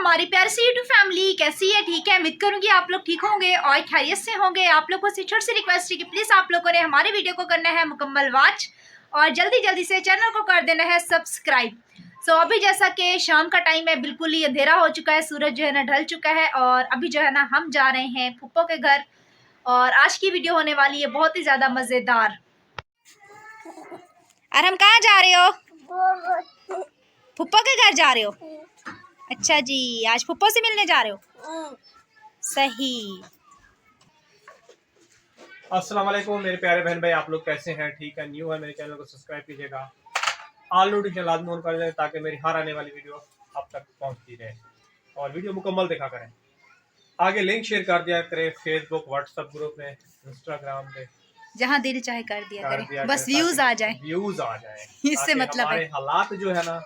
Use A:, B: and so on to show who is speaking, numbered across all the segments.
A: हमारी प्यारी सी YouTube family कैसी है, ठीक है। उम्मीद करूंगी आप लोग ठीक होंगे और खैरियत से होंगे। आप लोगों से छोटी सी रिक्वेस्ट है कि प्लीज़ आप लोगों ने हमारे वीडियो को करना है मुकम्मल वॉच और जल्दी जल्दी से चैनल को कर देना है सब्सक्राइब। अभी जैसा कि शाम का टाइम है, बिल्कुल ही अंधेरा हो चुका है, सूरज जो है ना ढल चुका है और अभी जो है ना हम जा रहे हैं फूफो के घर। और आज की वीडियो होने वाली है बहुत ही ज़्यादा मज़ेदार। और हम कहाँ जा रहे हो? फूफो के घर जा रहे हो? अच्छा जी, आज फूफो से मिलने जा रहे हो? सही।
B: अस्सलाम वालेकुम मेरे प्यारे बहन भाई, आप लोग कैसे हैं? ठीक है। न्यू है मेरे चैनल को सब्सक्राइब कीजिएगा, ऑल नोटिफिकेशन लाजमी ऑन कर दें ताकि मेरी हर आने वाली वीडियो आप तक पहुंचती रहे और वीडियो मुकम्मल देखा करें। आगे लिंक शेयर कर दिया करें फेसबुक व्हाट्सएप ग्रुप में, इंस्टाग्राम पे,
A: जहाँ दिल चाहे कर दिया करें, बस व्यूज आ जाए,
B: व्यूज आ जाए
A: इससे मतलब
B: हमारे
A: है
B: हालात जो है ना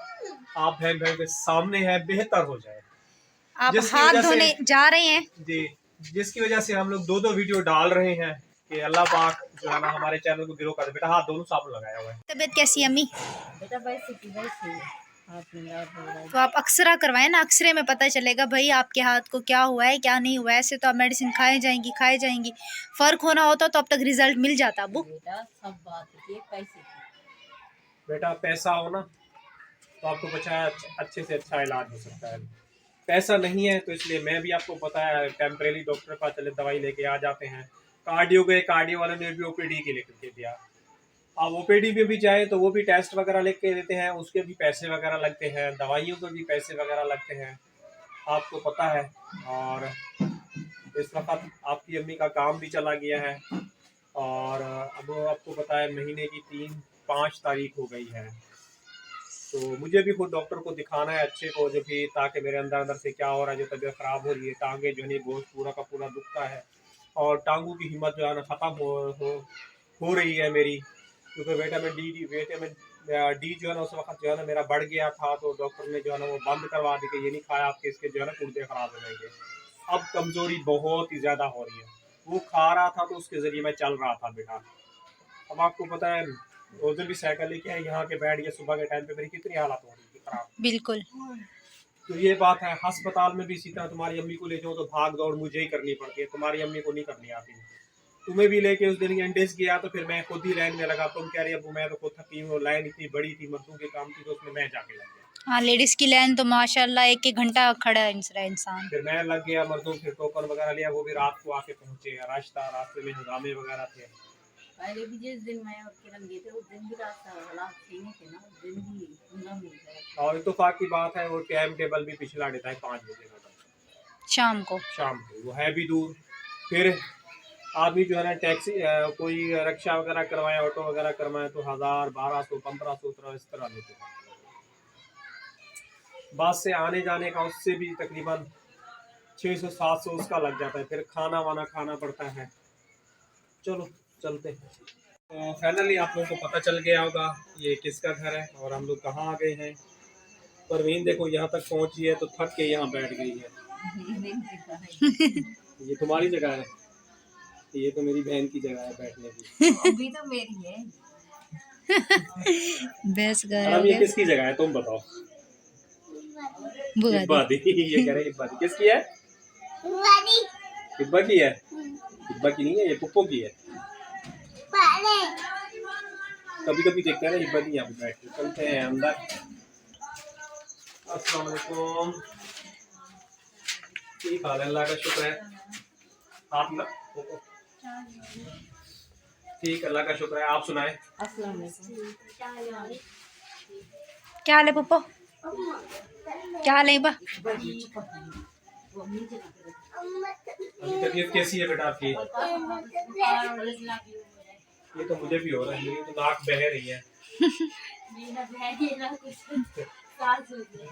B: आप बहन भाई के सामने है बेहतर हो जाए।
A: आप हाथ धोने जा रहे हैं
B: जी, जिसकी वजह से हम लोग दो वीडियो डाल रहे हैं कि अल्लाह पाक जो है ना हमारे चैनल को ग्रो कर दे। बेटा हाथ दोनों साबुन लगाया हुआ है।
A: तबीयत कैसी है अम्मी?
C: बेटा वैसे
A: तो आप अक्सरा करवाएं ना, अक्सरे में पता चलेगा भाई आपके हाथ को क्या हुआ है क्या नहीं हुआ है। ऐसे तो आप मेडिसिन खाए जाएंगी, फर्क होना होता तो अब तक रिजल्ट मिल जाता। अबू
C: बेटा सब बात है पैसे की।
B: बेटा पैसा हो ना तो आपको बचा अच्छे से अच्छा इलाज हो सकता है। पैसा नहीं है तो इसलिए मैं भी आपको बताया टेम्परेरी डॉक्टर के पास चले दवाई लेके आ जाते हैं। कार्डियो गए, कार्डियो वाले ने भी ओपीडी के लेकर के दिया। आप ओपीडी में भी जाए तो वो भी टेस्ट वगैरह लेके देते हैं, उसके भी पैसे वगैरह लगते हैं, दवाइयों के भी पैसे वगैरह लगते हैं, आपको पता है। और इस वक्त आपकी अम्मी का काम भी चला गया है और अब आपको पता है महीने की 3-5 तारीख हो गई है। तो मुझे भी खुद डॉक्टर को दिखाना है अच्छे को, जो भी ताकि मेरे अंदर से क्या हो रहा है, जो तबीयत ख़राब हो रही है, टांगे जो है बहुत पूरा का पूरा दुखता है और टांगों की हिम्मत जो है ना ख़त्म हो रही है मेरी, क्योंकि विटामिन डी जो है ना उस वक्त जो है ना मेरा बढ़ गया था। तो डॉक्टर ने जो है ना वो बंद करवा दी कि ये नहीं खाया आपके, इसके जो है ना गुर्दे ख़राब हो जाएंगे। अब कमज़ोरी बहुत ही ज़्यादा हो रही है। वो खा रहा था तो उसके ज़रिए मैं चल रहा था बेटा। अब आपको पता है उस दिन भी साइकिल लेके आए यहाँ के बैठ गया, सुबह के टाइम पे मेरी कितनी हालत हो रही थी खराब।
A: बिल्कुल।
B: तो ये बात है, अस्पताल में भी इसी तरह तुम्हारी अम्मी को ले जाओ तो भाग दौड़ मुझे ही करनी पड़ती है, तुम्हारी अम्मी को नहीं करनी आती। तुम्हें भी लेके उस दिन एंडेस गया तो फिर मैं खुद ही लाइन में लगा। तुम कह रही अब मैं तो खुद थकी हूँ, लाइन इतनी बड़ी थी, मर्दों के काम की, तो उसमें मैं जाके लग गया।
A: हाँ, लेडीज की लाइन तो माशाल्लाह 1-1 घंटा खड़ा है इंसान।
B: फिर मैं लग गया मर्दों, फिर टोकन वगैरह लिया, वो भी रात को आके पहुंचे। रश था, रास्ते में हंगामे वगैरह थे।
C: पहले भी जिस दिन मैं और किरण गए थे उस दिन भी रास्ता हालात सही नहीं थे ना, उस दिन भी हंगामा मिल गया।
B: और इत्तेफाक की बात है वो टाइम टेबल भी पिछला देता है 5 बजे का
A: शाम को
B: वो है भी दूर। फिर आदमी जो है ना टैक्सी कोई रिक्शा वगैरह करवाए, ऑटो वगैरह करवाए तो 1000, 1200, 1500 इस तरह लेते हैं। बस से आने जाने का उससे भी तकरीबन 600-700 उसका लग जाता है। फिर खाना वाना खाना पड़ता है। चलो चलते हैं। तो फाइनली आप लोगों को पता चल गया होगा ये किसका घर है और हम लोग कहाँ आ गए हैं। परवीन देखो यहाँ तक पहुँची है तो थक के यहाँ बैठ गई है। ये तुम्हारी जगह है, ये तो मेरी बहन की जगह है बैठने की।
C: अभी तो मेरी है।
A: बेस
B: अब ये किसकी जगह है तुम बताओ? हिब्बा दी। ये कह रहे हिब्बा दी किसकी है? हिब्बा की है। हिब्बा की नहीं है, ये पुप्पो की है। कभी कभी देखते हैं ना हिब्बा दी यहाँ पे बैठ के। चलते हैं अंदर। अस्सलाम वालेकुम। ठीक हाल है, अल्लाह का शुक्र है। आप ना ठीक, अल्लाह का शुक्र है। आप सुनाए?
C: अस्सलाम वालेकुम।
A: क्या हाल है पप्पो? क्या हाल है बा?
B: तबीयत कैसी है बेटा आपकी? ये तो मुझे भी हो रहा है, मेरी तो नाक बह रही है।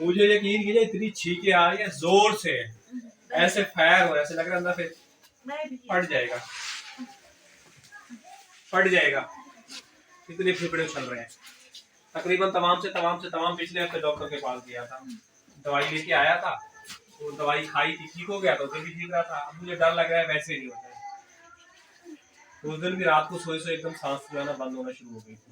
B: मुझे यकीन कीजिए इतनी छींकें आ रही है जोर से, ऐसे फायर हो, ऐसे लग रहा है अंदर से फट जाएगा। इतने फेफड़े चल रहे हैं। तकरीबन तमाम पिछले हफ्ते डॉक्टर के पास गया था, दवाई लेके आया था, तो दवाई खाई थी, ठीक हो गया था, उसे भी ठीक रहा था। अब मुझे डर लग रहा है वैसे नहीं होता है। उस दिन भी रात को सोए एकदम सांस जो है ना बंद होना शुरू हो गई थी।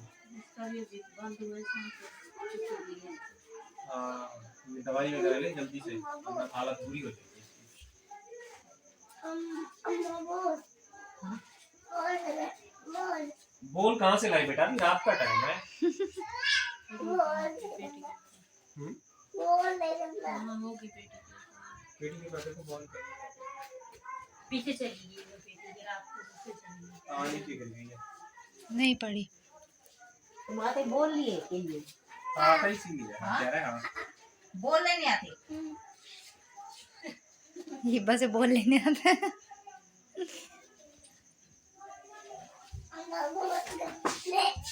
B: हाँ, ये दवाई वगैरह ले जल्दी से, वरना हालत बुरी हो जाएगी इसकी। बोल कहाँ से लाई बेटा, अभी रात का टाइम है। हम्म?
C: हाँ होगी बेटी
B: बेटी के बेटे को बॉल कर
C: पीछे चली गई वो बेटी जरा आपको पीछे चली गई
B: आने की कर गई है।
A: नहीं पड़ी।
C: तुम आते बोल लिए के लिए
B: आता ही इसीलिए हाँ कह रहे हैं हाँ।
C: बोलने नहीं आते
A: ये बस बोल लेने आता है।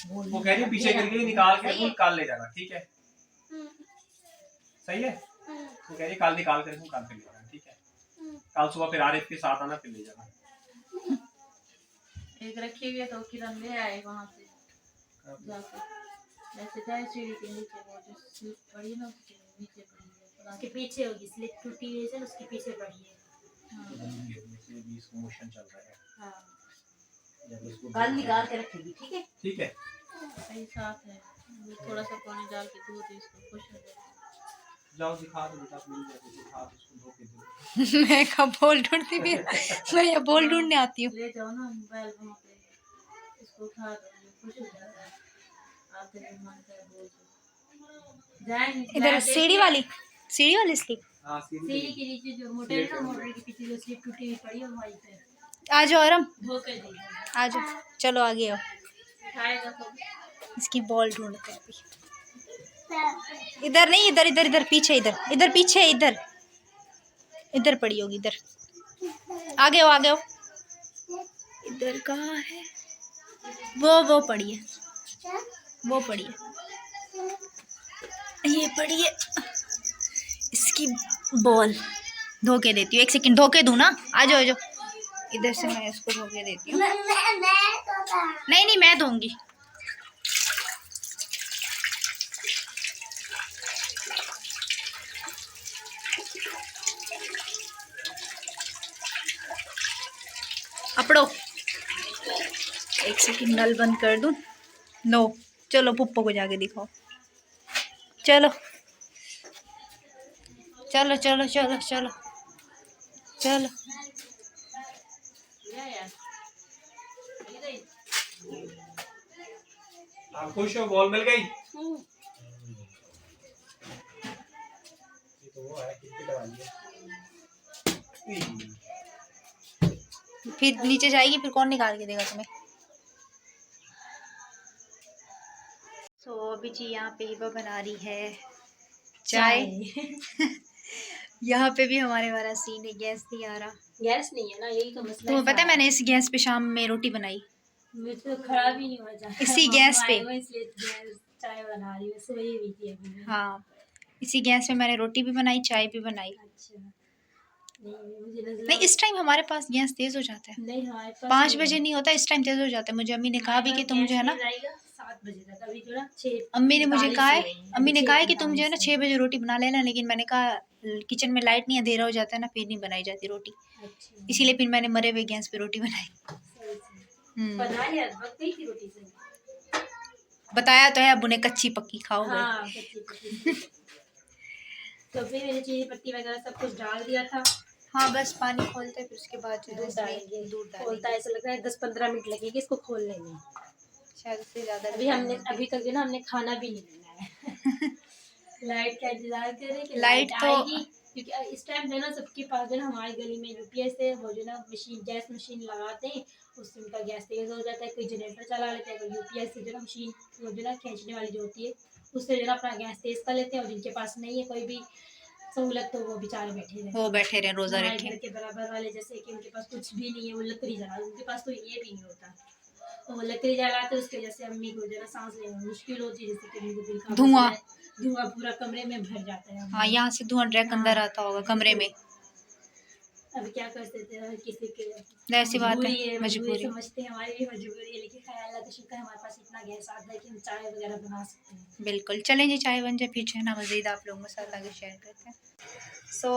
B: वो कह रही है पीछे करके निकाल के वो निकाल ले जाना, ठीक है सही है। वो कह रही है काल निकाल कर निकाल के ले जाना, ठीक है। कल सुबह फिर आरिफ के साथ आना फिर ले जाना।
C: एक रखी हुई है तो किरण ले आए वहाँ से जाके वैसे जाए सीढ़ी के नीचे वो जो स्लिप पड़ी है ना उसके नीचे पड़ी है उसके पीछे होगी स्लिप टूटी हुई है उसके पीछे पड़ी है हाँ
B: इसको मोशन चल रहा है।
C: हाँ
B: जब इसको
C: कल निकाल के रखेगी ठीक है
B: ठीक है।
C: सही साफ है वो थोड़ा सा पानी डाल के धो दो इसको खुश हो जाए
B: जाओ दिखा दो बेटा, मिल जाए तो दिखा दो इसको, धो के दो।
A: मैं कब बोल ढूंढती भी, मैं ये बोल ढूंढने आती हूँ।
C: ले जाओ ना मोबाइल वहाँ पे इसको उठा दो खुश हो जाएगा आपके मन का बोल दो जाएंगे
A: इधर सीढ़ी वाली स्लीप।
B: हाँ
C: सीढ़ी के नीचे जो मोटर है ना मोटर के पीछे जो स्लिप टूटी हुई पड़ी है वहीं पे
A: आ जाओ आराम,
C: धो कर देंगे
A: आ जाओ, चलो आगे आओ।
C: उठाएगा तो
A: इसकी बॉल ढूंढते हैं अभी। इधर नहीं, इधर इधर इधर पीछे, इधर पीछे, इधर पड़ी होगी, इधर आगे हो, आगे हो। इधर कहाँ है वो पड़ी है, वो पड़ी है, ये पड़ी है। इसकी बॉल धो के देती हूँ, एक सेकंड धो के दूँ ना, आ जाओ इधर से मैं इसको धो के देती हूँ। नहीं मैं धोऊंगी। अपड़ो एक सेकंड नल बंद कर दूं। नो चलो पुप्पो को जाके दिखाओ, चलो चलो चलो चलो चलो चलो।
B: आप खुश हो, बॉल मिल गई। ये तो वो है कितनी दवाई है।
A: फिर नीचे जाएगी, फिर कौन निकाल के देगा तुम्हें। तो अभी जी यहाँ पे हिबा बना रही है चाय। यहाँ पे भी हमारे वाला सीन है, गैस नहीं आ रहा।
C: गैस नहीं है ना यही तो मसला
A: तुम्हें पता है मैंने इस गैस पे शाम में रोटी बनाई,
C: मुझे तो खराब ही नहीं हो जाता
A: इसी गैस पे।
C: इसलिए चाय बना रही हूँ सोई हुई थी अभी मैं।
A: हाँ इसी गैस पे मैंने रोटी भी बनाई, चाय भी बनाई।
C: अच्छा मुझे नजर
A: नहीं इस टाइम हमारे पास गैस तेज हो जाता है,
C: नहीं हमारे पास
A: 5 बजे नहीं होता, इस टाइम तेज हो जाता है। मुझे अम्मी ने कहा भी कि तुम जो है ना,
C: 7 बजे तक अभी जो ना 6
A: अम्मी ने मुझे कहा है, अम्मी ने कहा है कि तुम जो है ना 6 बजे रोटी बना लेना, लेकिन मैंने कहा किचन में लाइट नहीं, अंधेरा हो जाता है ना, फिर नहीं बनाई जाती रोटी,
C: अच्छा
A: इसीलिए फिर मैंने मरे हुए गैस पे रोटी बनाई।
C: बना लिया वक्त गई थी रोटी से
A: बताया तो है, अब उन्हें कच्ची पक्की खाओगे।
C: हाँ कच्ची तो फिर मैंने चीनी पत्ती वगैरह सब कुछ डाल दिया था।
A: हाँ बस पानी खोलते फिर उसके बाद जो है
C: दूध डालेंगे
A: दूध
C: खोलता
A: डालेंगे,
C: ऐसा लग रहा है 10-15 मिनट लगेगी इसको खोलने में।
A: शायद उससे ज़्यादा।
C: अभी तक जो ना हमने खाना भी नहीं बनाया है लाइट का इंतजार कर रहे हैं कि
A: लाइट तो
C: आएगी क्योंकि इस टाइम जो ना सबके पास जो ना हमारी गली में यूपीएस है वो जो ना मशीन गैस मशीन लगाते हैं उससे उनका गैस तेज हो जाता है। कोई जनरेटर चला लेते हैं, कोई यूपीएस से जो ना मशीन वो जो ना खींचने वाली जो होती है उससे जो ना अपना गैस तेज कर लेते हैं। और जिनके पास नहीं है कोई भी सहूलत तो वो बेचारे बैठे रहे रोजा रखे। घर के बराबर वाले जैसे कि उनके पास कुछ भी नहीं है, वो लकड़ी जला, उनके पास तो ये भी नहीं होता, वो लकड़ी जलाते उसके जैसे अम्मी को जरा सांस लेना मुश्किल होती है, जैसे कि धुआं पूरा कमरे में भर जाता है।
A: हाँ यहाँ से धुआं डायरेक्ट अंदर आता होगा कमरे में।
C: अब क्या कर सकते हैं, किसी के
A: ऐसी बात है,
C: मजबूरी समझते हैं, हमारी भी मजबूरी है, लेकिन खैर अल्लाह का शुक्र है हमारे पास इतना गैस आता है कि हम चाय वगैरह बना सकते हैं।
A: बिल्कुल चलें जी, चाय बन जाए फिर जो है ना मज़ीद आप लोगों के साथ आगे शेयर करते हैं। सो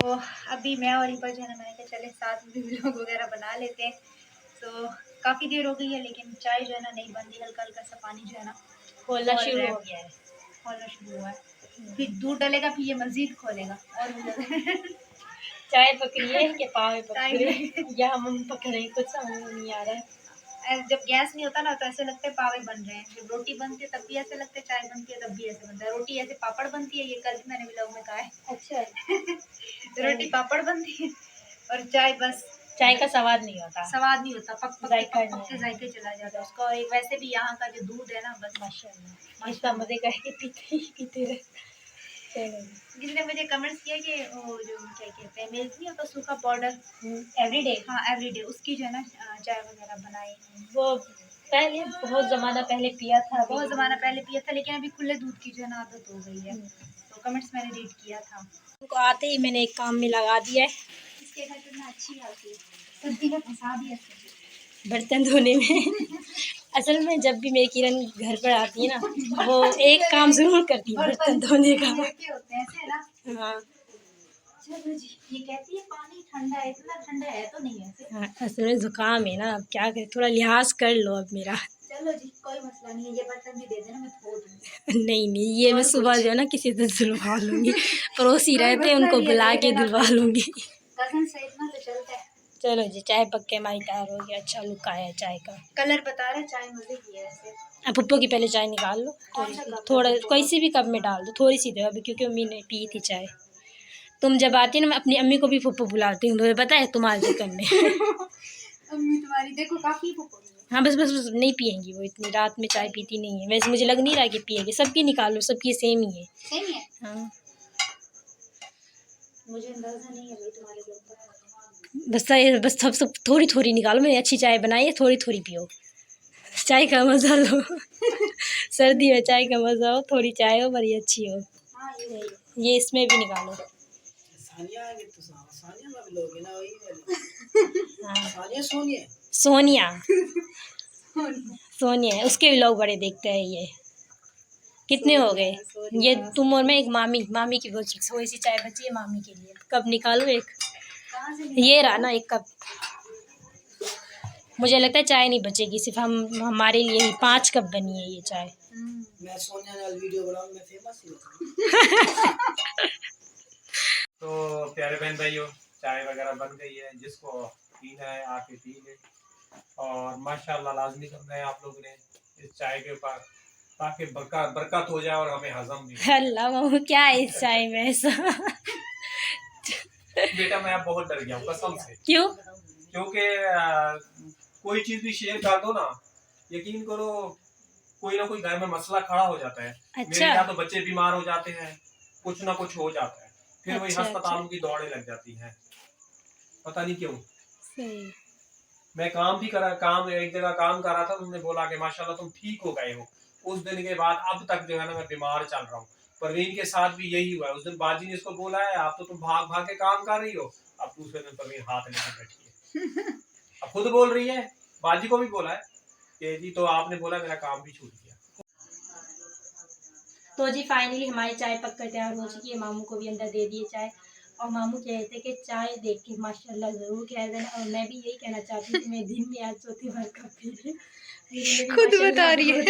A: अभी मैं और इबा जो है ना मैंने कहा चले साथ में व्लॉग वगैरह बना लेते हैं। तो काफ़ी देर हो गई है लेकिन चाय जो है ना नहीं बन रही, हल्का हल्का सा पानी जो है ना
C: खोलना शुरू हो गया है।
A: खोलना शुरू हुआ है। फिर दूध डलेगा, फिर ये मस्जिद खोलेगा और
C: चाय पक रही है कि पावे पक
A: चाय
C: रहे हैं या हम पक रहे हैं, कुछ समझ में नहीं आ रहा है।
A: जब गैस नहीं होता ना तो ऐसे लगता है पावे बन रहे हैं, जब रोटी बनती है तब भी ऐसे लगता है, चाय बनती है तब भी ऐसे बनता है। रोटी ऐसे पापड़ बनती है, ये कल भी मैंने व्लॉग में कहा है।
C: अच्छा,
A: रोटी पापड़ बनती है और चाय बस
C: चाय का स्वाद नहीं होता,
A: स्वाद नहीं होता, पक पक के
C: जायका
A: पक पक के
C: नहीं
A: जायके चला जाता है उसका। और एक वैसे भी यहाँ का जो दूध है ना, बस
C: माशाल्लाह इसका मजे करके पीते ही पीते रहे। चलो
A: जिसने मुझे कमेंट्स किया कि वो जो क्या कहते हैं मिल्क नहीं होता सूखा पाउडर,
C: एवरीडे,
A: हाँ एवरीडे, उसकी जो है ना चाय वगैरह बनाई।
C: वो पहले बहुत ज़माना पहले पिया था,
A: बहुत ज़माना पहले पिया था, लेकिन अभी खुले दूध की जो है ना आदत हो गई है। तो कमेंट्स मैंने रीड किया था।
C: उनको आते ही मैंने एक काम में लगा दिया है,
A: इसके घर पे ना अच्छी आती है, सर्दी में फंसा दिया
C: बर्तन धोने में। असल में जब भी मेरी किरण घर पर आती है ना, वो एक काम ज़रूर करती है, बर्तन धोने का।
A: होते हैं ऐसे ना।
C: हाँ
A: चलो जी, ये कहती है पानी ठंडा है, इतना ठंडा है तो नहीं है ऐसे।
C: हाँ, असल में ज़ुकाम है ना, अब क्या करें, थोड़ा लिहाज कर लो अब मेरा।
A: चलो जी, कोई मसला नहीं है, ये बर्तन भी दे देना, मैं धो दूँगी।
C: नहीं ये मैं सुबह जो है ना किसी से धुलवा लूँगी, पड़ोसी रहते हैं उनको बुला के धुलवा लूँगी।
A: कज़न से इतना तो चलता है।
C: चलो जी, चाय पक के हमारी तैयार हो गई, अच्छा लुक आया है चाय का।
A: कलर बता रहा है, चाय मजे की है वैसे।
C: अब पप्पो की पहले चाय निकाल लो,
A: कौन सा कप?
C: थोड़ा किसी भी कप में डाल दो, थोड़ी सी दो अभी, क्योंकि अम्मी ने पी थी चाय। तुम जब आती है ना, मैं अपनी अम्मी को भी पप्पो बुलाती हूँ, तुम्हें पता है, तुम्हारे चक्कर में।
A: अम्मी तुम्हारी देखो काफी पकोड़ी है।
C: हाँ बस नहीं पियेंगी वो, इतनी रात में चाय पीती नहीं है, वैसे मुझे लग नहीं रहा कि पियेगी। सबकी निकालो, सबकी सेम ही है।
A: सेम ही है।
C: हाँ
A: मुझे अंदाजा नहीं है भाई तुम्हारे लोग का।
C: बस सब थोड़ी थोड़ी निकालो, मैंने अच्छी चाय बनाई है, थोड़ी थोड़ी पियो, चाय का मज़ा लो। सर्दी में चाय का मज़ा हो, थोड़ी चाय हो, बड़ी अच्छी हो।
A: हाँ ये
C: ये इसमें भी निकालो। हाँ सोनिया है, उसके भी लोग बड़े देखते हैं। ये कितने हो गए, ये तुम और मैं, एक मामी की वो थोड़ी सी चाय बची है मामी के लिए, कब निकालो एक।
A: कहाँ से
C: ये रहा ना एक कप, मुझे लगता है चाय नहीं बचेगी, सिर्फ हमारे लिए ही 5 कप बनी है ये चाय।
D: मैं सोनिया नाल वीडियो बनाऊं, मैं फेमस ही होता।
B: तो प्यारे बहन भाइयों, चाय वगैरह बन गई है, जिसको पीना है आके पी ले। और माशाल्लाह लाजमी करना है आप लोगों ने इस चाय के ऊपर, ताकि बरकत हो जाए और हमें हजम भी हो।
C: अल्लाह मामू क्या है इस चाय में ऐसा?
B: बेटा मैं अब बहुत डर गया हूँ कसम से,
C: क्यों?
B: क्योंकि कोई चीज भी शेयर कर दो ना, यकीन करो कोई ना कोई घर में मसला खड़ा हो जाता है।
C: अच्छा।
B: मेरे या तो बच्चे बीमार हो जाते हैं, कुछ ना कुछ हो जाता है, फिर वही
C: अच्छा,
B: अस्पतालों की दौड़े लग जाती हैं, पता नहीं क्यों।
C: सही।
B: मैं काम एक जगह काम कर रहा था, उन्होंने बोला कि माशाल्लाह तुम ठीक हो गए हो। उस दिन के बाद अब तक जो है ना मैं बीमार चल रहा हूँ। परवीन के साथ भी यही हुआ है। उस दिन बाजी ने इसको बोला है आप तो तुम भाग भाग के काम कर रही हो, अब दूसरे दिन परवीन हाथ लेकर बैठी है। अब खुद बोल रही है, बाजी को भी बोला है कि जी तो आपने बोला मेरा काम भी छूट गया।
C: तो जी फाइनली हमारी चाय पककर तैयार हो चुकी है, मामू को भी अंदर दे दिए चाय। और मामू कहते कि चाय देख के माशाल्लाह ज़रूर कह देना। और मैं भी यही कहना चाहती हूँ कि मैं दिन में आज चौथी बार कप पी रही हूँ,
A: खुद बता रही है।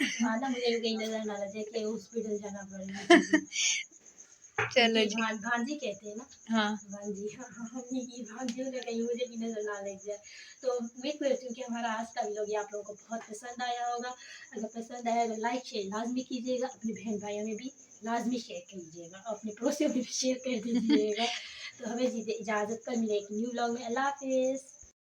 C: हाँ ना, मुझे भी कहीं नजर ना लगे कि हॉस्पिटल जाना पड़ेगा।
A: चलो जी।
C: भांजी कहते हैं ना।
A: हाँ
C: भांजी, भांजियों ने कहीं मुझे भी नजर ना लग जाए। तो उम्मीद करती हूँ कि हमारा आज का व्लॉग आप लोगों को बहुत पसंद आया होगा। अगर पसंद आया तो लाइक शेयर लाजमी कीजिएगा, अपने बहन भाइयों में भी लाजमी शेयर कीजिएगा, और अपने पड़ोसियों में भी शेयर कर दीजिएगा। तो हमें इजाज़त, कर मिले एक न्यू व्लॉग में। अल्लाह हाफिज़।